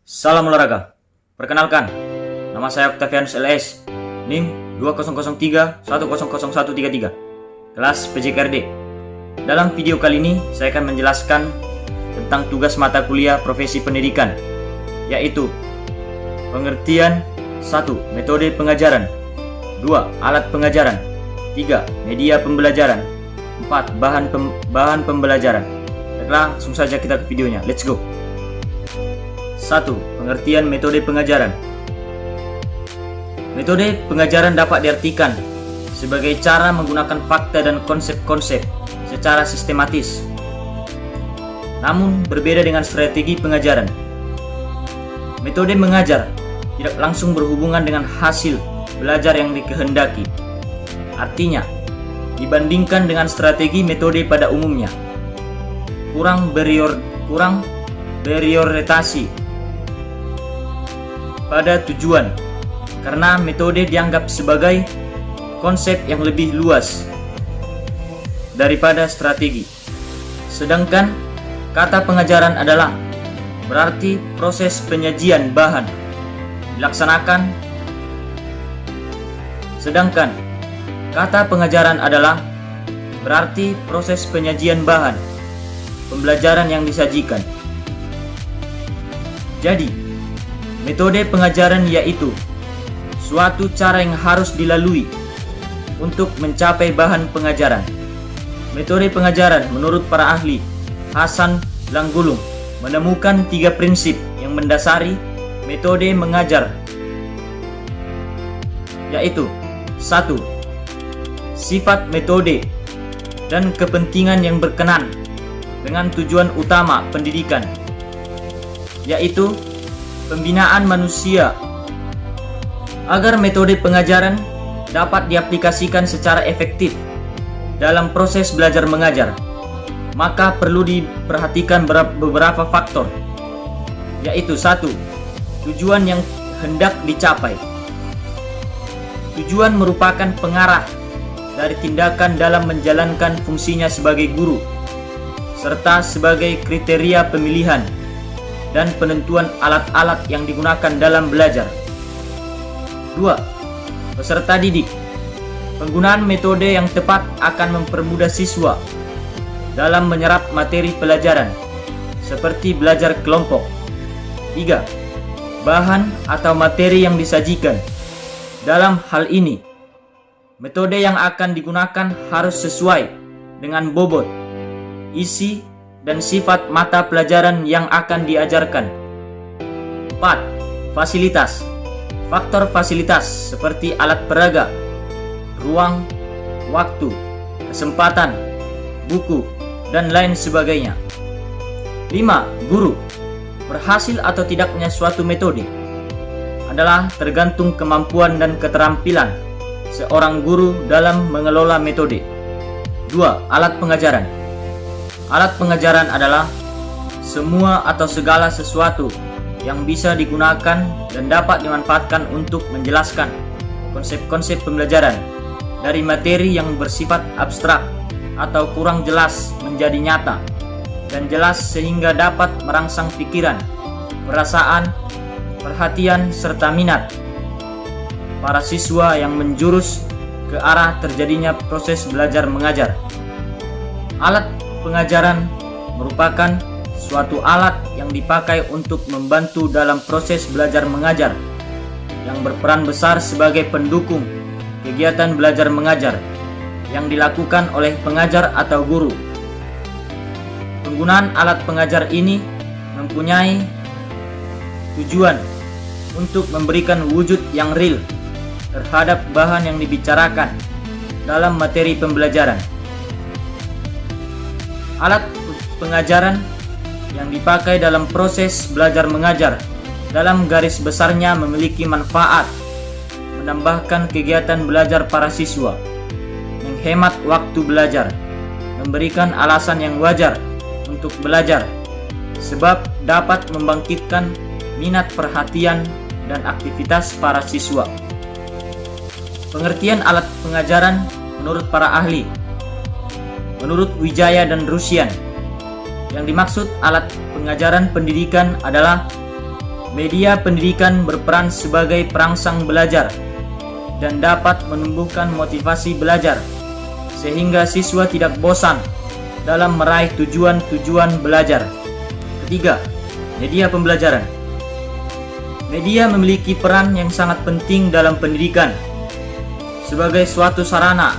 Salam olahraga. Perkenalkan, nama saya Octavianus LS, NIM 2003100133, kelas PJKRD. Dalam video kali ini, saya akan menjelaskan tentang tugas mata kuliah profesi pendidikan, yaitu pengertian 1. Metode pengajaran, 2. Alat pengajaran, 3. Media pembelajaran, 4. Bahan pembelajaran. Langsung saja kita ke videonya, let's go. 1. Pengertian metode pengajaran. Metode pengajaran dapat diartikan sebagai cara menggunakan fakta dan konsep-konsep secara sistematis, namun berbeda dengan strategi pengajaran. Metode mengajar tidak langsung berhubungan dengan hasil belajar yang dikehendaki. Artinya, dibandingkan dengan strategi metode pada umumnya, kurang berorientasi pada tujuan, karena metode dianggap sebagai konsep yang lebih luas daripada strategi. Sedangkan kata pengajaran adalah berarti proses penyajian bahan dilaksanakan. Sedangkan kata pengajaran adalah berarti proses penyajian bahan pembelajaran yang disajikan. Jadi, metode pengajaran yaitu suatu cara yang harus dilalui untuk mencapai bahan pengajaran. Metode pengajaran menurut para ahli Hasan Langgulung menemukan 3 prinsip yang mendasari metode mengajar, yaitu 1. Sifat metode dan kepentingan yang berkenan dengan tujuan utama pendidikan, yaitu pembinaan manusia. Agar metode pengajaran dapat diaplikasikan secara efektif dalam proses belajar mengajar, maka perlu diperhatikan beberapa faktor, yaitu 1. Tujuan yang hendak dicapai. Tujuan merupakan pengarah dari tindakan dalam menjalankan fungsinya sebagai guru, serta sebagai kriteria pemilihan dan penentuan alat-alat yang digunakan dalam belajar. 2. Peserta didik. Penggunaan metode yang tepat akan mempermudah siswa dalam menyerap materi pelajaran, seperti belajar kelompok. 3. Bahan atau materi yang disajikan. Dalam hal ini, metode yang akan digunakan harus sesuai dengan bobot, isi, dan sifat mata pelajaran yang akan diajarkan. 4. Fasilitas. Faktor fasilitas seperti alat peraga, ruang, waktu, kesempatan, buku, dan lain sebagainya. 5. Guru. Berhasil atau tidaknya suatu metode adalah tergantung kemampuan dan keterampilan seorang guru dalam mengelola metode. 2. Alat pengajaran. Alat pengajaran adalah semua atau segala sesuatu yang bisa digunakan dan dapat dimanfaatkan untuk menjelaskan konsep-konsep pembelajaran dari materi yang bersifat abstrak atau kurang jelas menjadi nyata dan jelas sehingga dapat merangsang pikiran, perasaan, perhatian, serta minat para siswa yang menjurus ke arah terjadinya proses belajar mengajar. Alat pengajaran merupakan suatu alat yang dipakai untuk membantu dalam proses belajar mengajar, yang berperan besar sebagai pendukung kegiatan belajar mengajar yang dilakukan oleh pengajar atau guru. Penggunaan alat pengajar ini mempunyai tujuan untuk memberikan wujud yang real terhadap bahan yang dibicarakan dalam materi pembelajaran. Alat pengajaran yang dipakai dalam proses belajar mengajar dalam garis besarnya memiliki manfaat menambahkan kegiatan belajar para siswa, menghemat waktu belajar, memberikan alasan yang wajar untuk belajar, sebab dapat membangkitkan minat, perhatian, dan aktivitas para siswa. Pengertian alat pengajaran menurut para ahli. Menurut Wijaya dan Rusian, yang dimaksud alat pengajaran pendidikan adalah Media pendidikan berperan sebagai perangsang belajar dan dapat menumbuhkan motivasi belajar, sehingga siswa tidak bosan dalam meraih tujuan-tujuan belajar. Ketiga, media pembelajaran. Media memiliki peran yang sangat penting dalam pendidikan sebagai suatu sarana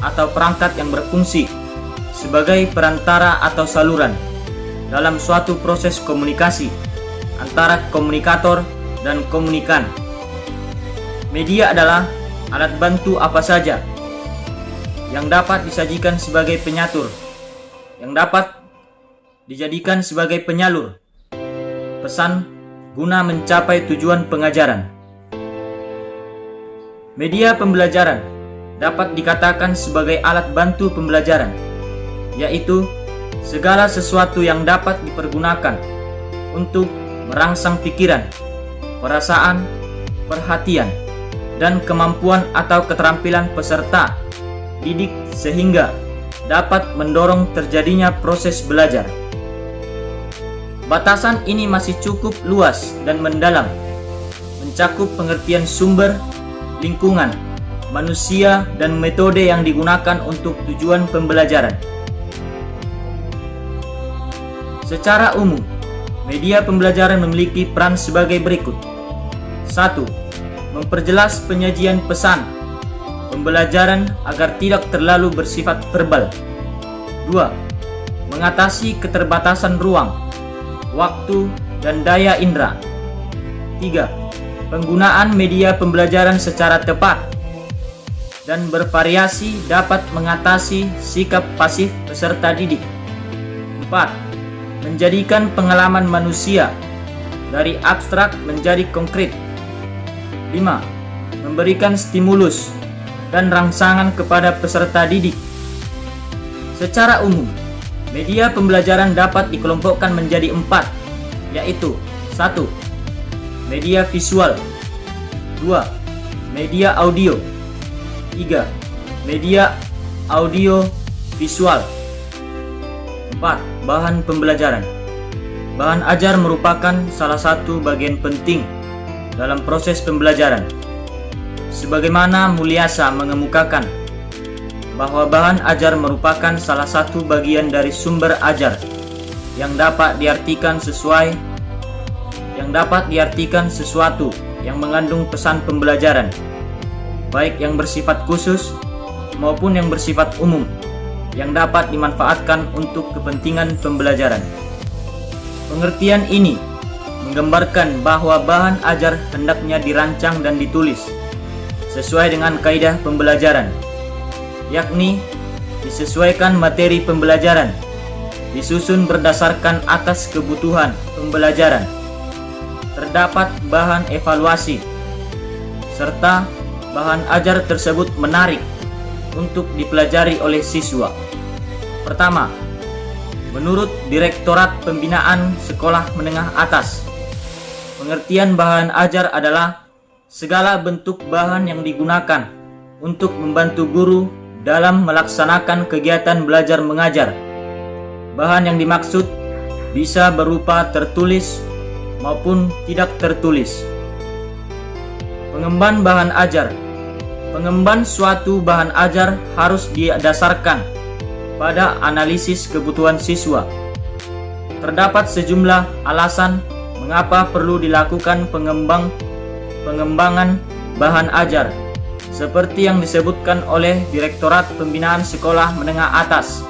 atau perangkat yang berfungsi sebagai perantara atau saluran dalam suatu proses komunikasi antara komunikator dan komunikan. Media adalah alat bantu apa saja yang dapat disajikan sebagai penyatur, yang dapat dijadikan sebagai penyalur pesan guna mencapai tujuan pengajaran. Media pembelajaran dapat dikatakan sebagai alat bantu pembelajaran, yaitu segala sesuatu yang dapat dipergunakan untuk merangsang pikiran, perasaan, perhatian, dan kemampuan atau keterampilan peserta didik sehingga dapat mendorong terjadinya proses belajar. Batasan ini masih cukup luas dan mendalam, mencakup pengertian sumber, lingkungan, manusia, dan metode yang digunakan untuk tujuan pembelajaran. Secara umum, media pembelajaran memiliki peran sebagai berikut. 1. Memperjelas penyajian pesan pembelajaran agar tidak terlalu bersifat verbal. 2. Mengatasi keterbatasan ruang, waktu, dan daya indera. 3. Penggunaan media pembelajaran secara tepat dan bervariasi dapat mengatasi sikap pasif peserta didik. 4. Menjadikan pengalaman manusia dari abstrak menjadi konkret. 5. Memberikan stimulus dan rangsangan kepada peserta didik. Secara umum, media pembelajaran dapat dikelompokkan menjadi 4, yaitu 1. Media visual. 2. Media audio. 3. Media audio visual. 4. Bahan pembelajaran. Bahan ajar merupakan salah satu bagian penting dalam proses pembelajaran. Sebagaimana Mulyasa mengemukakan bahwa bahan ajar merupakan salah satu bagian dari sumber ajar yang dapat diartikan sesuatu yang mengandung pesan pembelajaran, baik yang bersifat khusus maupun yang bersifat umum, yang dapat dimanfaatkan untuk kepentingan pembelajaran. Pengertian ini menggambarkan bahwa bahan ajar hendaknya dirancang dan ditulis sesuai dengan kaidah pembelajaran, yakni disesuaikan materi pembelajaran, disusun berdasarkan atas kebutuhan pembelajaran, terdapat bahan evaluasi, serta bahan ajar tersebut menarik untuk dipelajari oleh siswa. Pertama, menurut Direktorat Pembinaan Sekolah Menengah Atas, pengertian bahan ajar adalah segala bentuk bahan yang digunakan untuk membantu guru dalam melaksanakan kegiatan belajar mengajar. Bahan yang dimaksud bisa berupa tertulis maupun tidak tertulis. Pengemban bahan ajar. Pengemban suatu bahan ajar harus didasarkan pada analisis kebutuhan siswa. Terdapat sejumlah alasan mengapa perlu dilakukan pengembangan bahan ajar, seperti yang disebutkan oleh Direktorat Pembinaan Sekolah Menengah Atas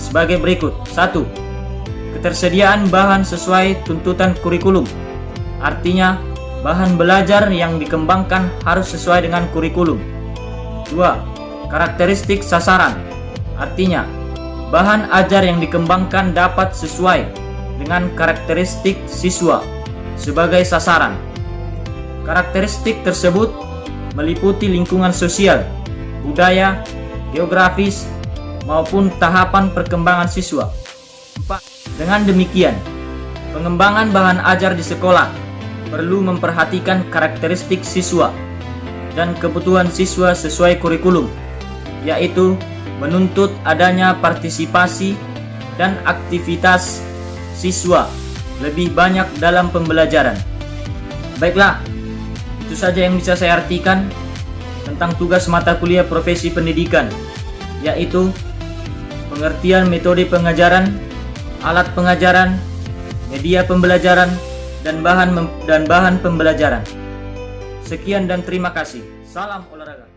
sebagai berikut. 1. Ketersediaan bahan sesuai tuntutan kurikulum. Artinya, bahan belajar yang dikembangkan harus sesuai dengan kurikulum. 2. Karakteristik sasaran. Artinya, bahan ajar yang dikembangkan dapat sesuai dengan karakteristik siswa sebagai sasaran. Karakteristik tersebut meliputi lingkungan sosial, budaya, geografis, maupun tahapan perkembangan siswa. 4. Dengan demikian, pengembangan bahan ajar di sekolah perlu memperhatikan karakteristik siswa dan kebutuhan siswa sesuai kurikulum, yaitu menuntut adanya partisipasi dan aktivitas siswa lebih banyak dalam pembelajaran. Baiklah, itu saja yang bisa saya artikan tentang tugas mata kuliah profesi pendidikan, yaitu pengertian metode pengajaran, alat pengajaran, media pembelajaran, dan bahan pembelajaran. Sekian dan terima kasih. Salam olahraga.